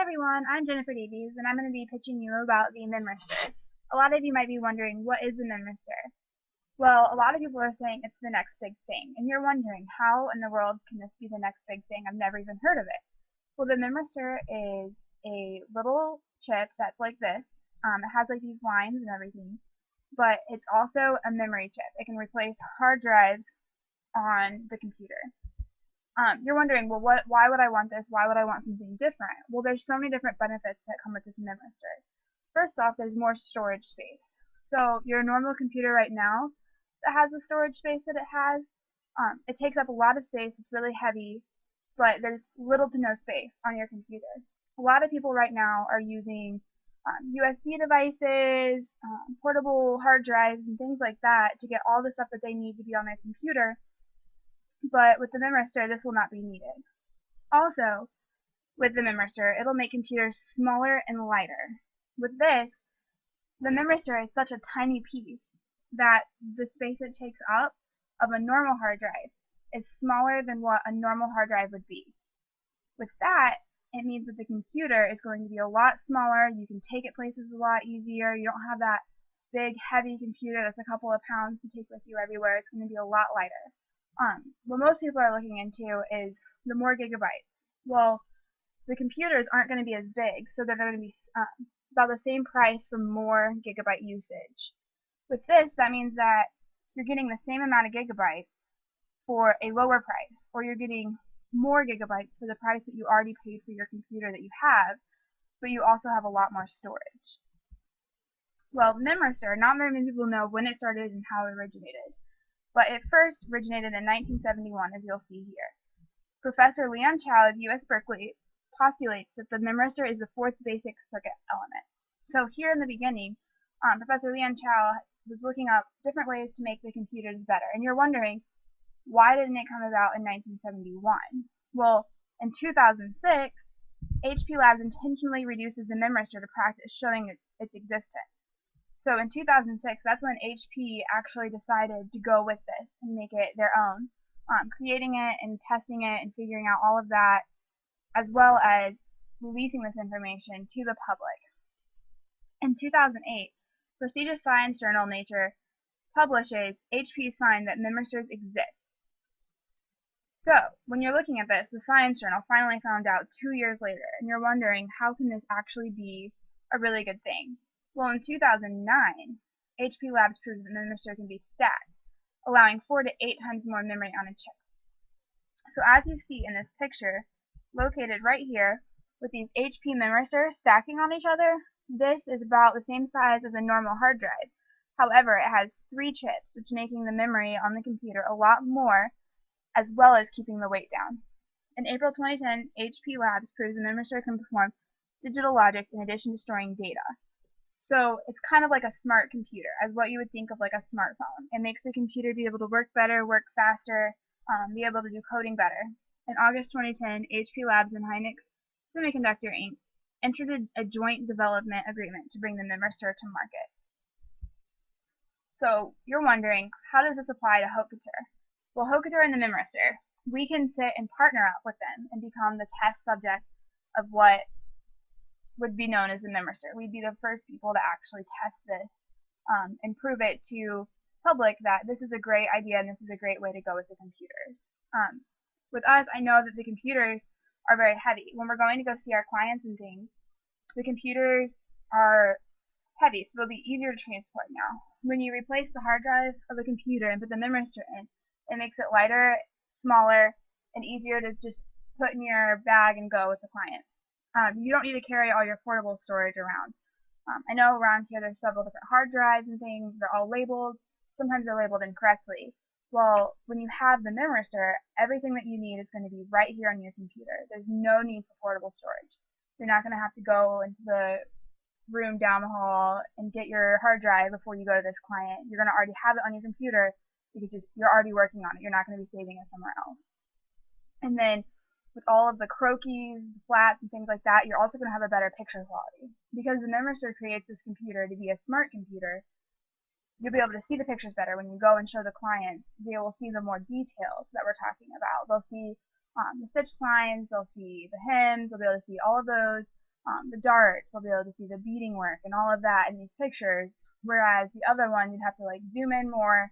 everyone, I'm Jennifer Davies, and I'm going to be pitching you about the memristor. A lot of you might be wondering, what is the memristor? Well, a lot of people are saying it's the next big thing, and you're wondering, how in the world can this be the next big thing? I've never even heard of it. Well, the memristor is a little chip that's like this. It has like these lines and everything, but it's also a memory chip. It can replace hard drives on the computer. You're wondering, well, why would I want this? Why would I want something different? Well, there's so many different benefits that come with this memristor. First off, there's more storage space. So your normal computer right now that has the storage space that it has, it takes up a lot of space. It's really heavy, but there's little to no space on your computer. A lot of people right now are using USB devices, portable hard drives, and things like that to get all the stuff that they need to be on their computer. But with the memristor, this will not be needed. Also, with the memristor, it'll make computers smaller and lighter. With this, the memristor is such a tiny piece that the space it takes up of a normal hard drive is smaller than what a normal hard drive would be. With that, it means that the computer is going to be a lot smaller. You can take it places a lot easier. You don't have that big, heavy computer that's a couple of pounds to take with you everywhere. It's going to be a lot lighter. What most people are looking into is the more gigabytes. Well, the computers aren't going to be as big, so they're going to be about the same price for more gigabyte usage. With this, that means that you're getting the same amount of gigabytes for a lower price, or you're getting more gigabytes for the price that you already paid for your computer that you have, but you also have a lot more storage. Well, memristor, not very many people know when it started and how it originated. But it first originated in 1971, as you'll see here. Professor Leon Chow of U.S. Berkeley postulates that the memristor is the fourth basic circuit element. So here in the beginning, Professor Leon Chow was looking up different ways to make the computers better. And you're wondering, why didn't it come about in 1971? Well, in 2006, HP Labs intentionally reduces the memristor to practice, showing its existence. So in 2006, that's when HP actually decided to go with this and make it their own, creating it and testing it and figuring out all of that, as well as releasing this information to the public. In 2008, prestigious science journal Nature publishes HP's find that memristors exist. So when you're looking at this, the science journal finally found out 2 years later, and you're wondering, how can this actually be a really good thing? Well, in 2009, HP Labs proves that memristor can be stacked, allowing 4 to 8 times more memory on a chip. So as you see in this picture, located right here, with these HP memristors stacking on each other, this is about the same size as a normal hard drive. However, it has 3 chips, which making the memory on the computer a lot more, as well as keeping the weight down. In April 2010, HP Labs proves the memristor can perform digital logic in addition to storing data. So it's kind of like a smart computer, as what you would think of like a smartphone. It makes the computer be able to work better, work faster, be able to do coding better. In August 2010, HP Labs and Hynix Semiconductor Inc. entered a joint development agreement to bring the memristor to market. So you're wondering, how does this apply to haute couture? Well, haute couture and the memristor, we can sit and partner up with them and become the test subject of what would be known as the memristor. We'd be the first people to actually test this and prove it to public that this is a great idea and this is a great way to go with the computers. With us, I know that the computers are very heavy. When we're going to go see our clients and things, the computers are heavy, so they'll be easier to transport now. When you replace the hard drive of a computer and put the memristor in, it makes it lighter, smaller, and easier to just put in your bag and go with the client. You don't need to carry all your portable storage around. I know around here there's several different hard drives and things. They're all labeled. Sometimes they're labeled incorrectly. Well, when you have the memristor, everything that you need is going to be right here on your computer. There's no need for portable storage. You're not going to have to go into the room down the hall and get your hard drive before you go to this client. You're going to already have it on your computer because you're already working on it. You're not going to be saving it somewhere else. And then with all of the croquis, flats, and things like that, you're also going to have a better picture quality. Because the memristor creates this computer to be a smart computer, you'll be able to see the pictures better when you go and show the clients. They will see the more details that we're talking about. They'll see the stitch lines, they'll see the hems, they'll be able to see all of those the darts, they'll be able to see the beading work and all of that in these pictures, whereas the other one you'd have to like zoom in more,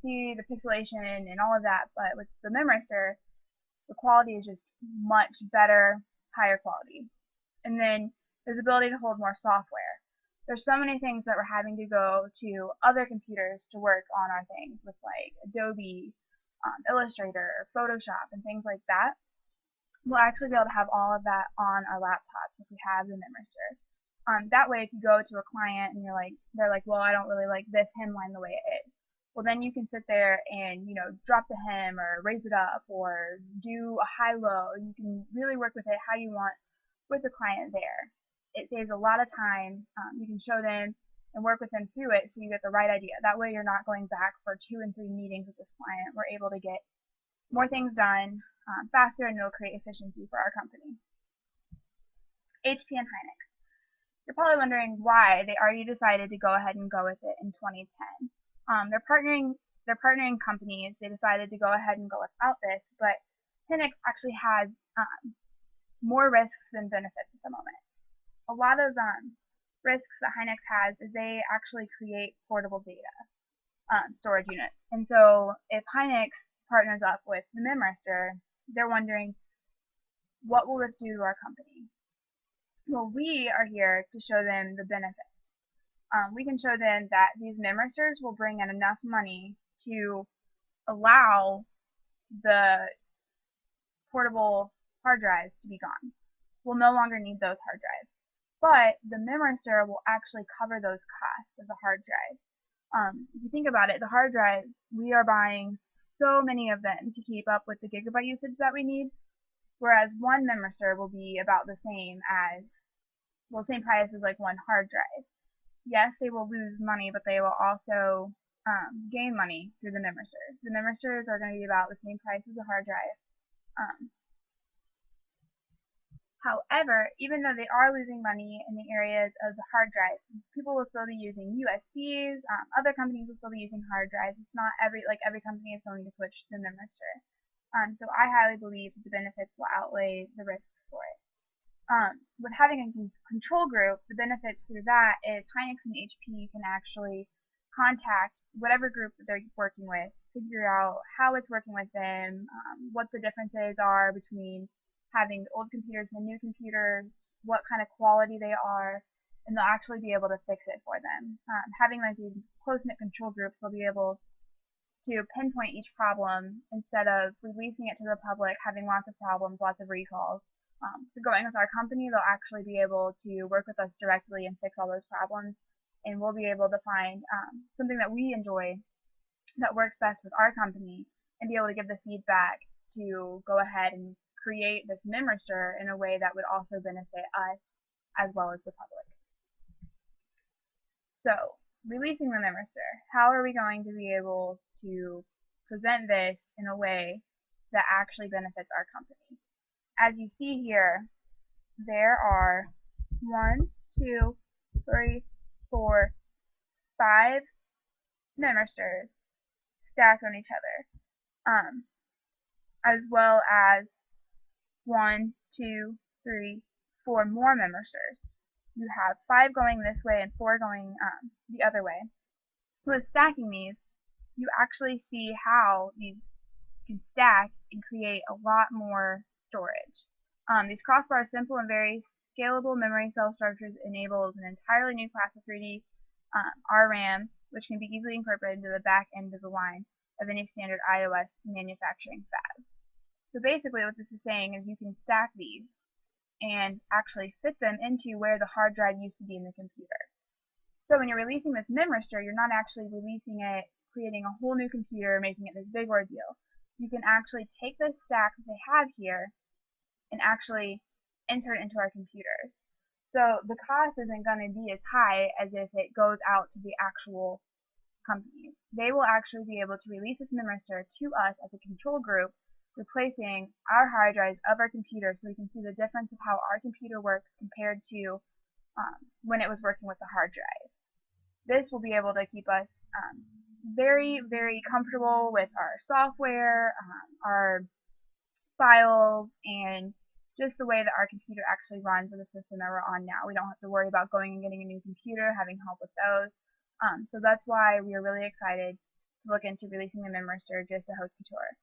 see the pixelation and all of that. But with the Memristor, the quality is just much better, higher quality. And then there's the ability to hold more software. There's so many things that we're having to go to other computers to work on our things with, like Adobe, Illustrator, Photoshop, and things like that. We'll actually be able to have all of that on our laptops if we have the Memristor. That way, if you go to a client and they're like, well, I don't really like this hemline the way it is. Well, then you can sit there and, drop the hem or raise it up or do a high-low. You can really work with it how you want with the client there. It saves a lot of time. You can show them and work with them through it so you get the right idea. That way you're not going back for 2 and 3 meetings with this client. We're able to get more things done faster, and it'll create efficiency for our company. HP and Hynix. You're probably wondering why they already decided to go ahead and go with it in 2010. They're partnering companies. They decided to go ahead and go without this, but Hynix actually has more risks than benefits at the moment. A lot of risks that Hynix has is they actually create portable data storage units. And so if Hynix partners up with the Memristor, they're wondering, what will this do to our company? Well, we are here to show them the benefits. We can show them that these Memristors will bring in enough money to allow the portable hard drives to be gone. We'll no longer need those hard drives. But the Memristor will actually cover those costs of the hard drives. If you think about it, the hard drives, we are buying so many of them to keep up with the gigabyte usage that we need, whereas one Memristor will be about the same as, well, same price as like one hard drive. Yes, they will lose money, but they will also gain money through the Memristors. The Memristors are going to be about the same price as the hard drive. However, even though they are losing money in the areas of the hard drives, people will still be using USBs. Other companies will still be using hard drives. It's not every company is going to switch to the Memristor. So I highly believe that the benefits will outweigh the risks for it. With having a control group, the benefits through that is Hynix and HP can actually contact whatever group that they're working with, figure out how it's working with them, what the differences are between having the old computers and the new computers, what kind of quality they are, and they'll actually be able to fix it for them. Having like these close-knit control groups, they'll be able to pinpoint each problem instead of releasing it to the public, having lots of problems, lots of recalls. So going with our company, they'll actually be able to work with us directly and fix all those problems, and we'll be able to find something that we enjoy that works best with our company and be able to give the feedback to go ahead and create this Memristor in a way that would also benefit us as well as the public. So, releasing the Memristor, how are we going to be able to present this in a way that actually benefits our company? As you see here, there are 1, 2, 3, 4, 5 Memristors stacked on each other, as well as 1, 2, 3, 4 more Memristors. You have 5 going this way and 4 going the other way. With stacking these, you actually see how these can stack and create a lot more storage. These crossbars, simple and very scalable memory cell structures, enables an entirely new class of 3D RRAM, which can be easily incorporated into the back end of the line of any standard iOS manufacturing fab. So basically what this is saying is you can stack these and actually fit them into where the hard drive used to be in the computer. So when you're releasing this Memristor, you're not actually releasing it, creating a whole new computer, making it this big ordeal. You can actually take this stack that they have here and actually enter it into our computers. So the cost isn't going to be as high as if it goes out to the actual companies. They will actually be able to release this Memristor to us as a control group, replacing our hard drives of our computer so we can see the difference of how our computer works compared to when it was working with the hard drive. This will be able to keep us very, very comfortable with our software, our files, and just the way that our computer actually runs with the system that we're on now. We don't have to worry about going and getting a new computer, having help with those. So that's why we are really excited to look into releasing the Memristor just to haute couture.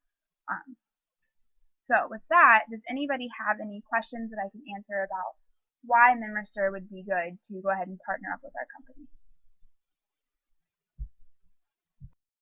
So with that, does anybody have any questions that I can answer about why Memristor would be good to go ahead and partner up with our company?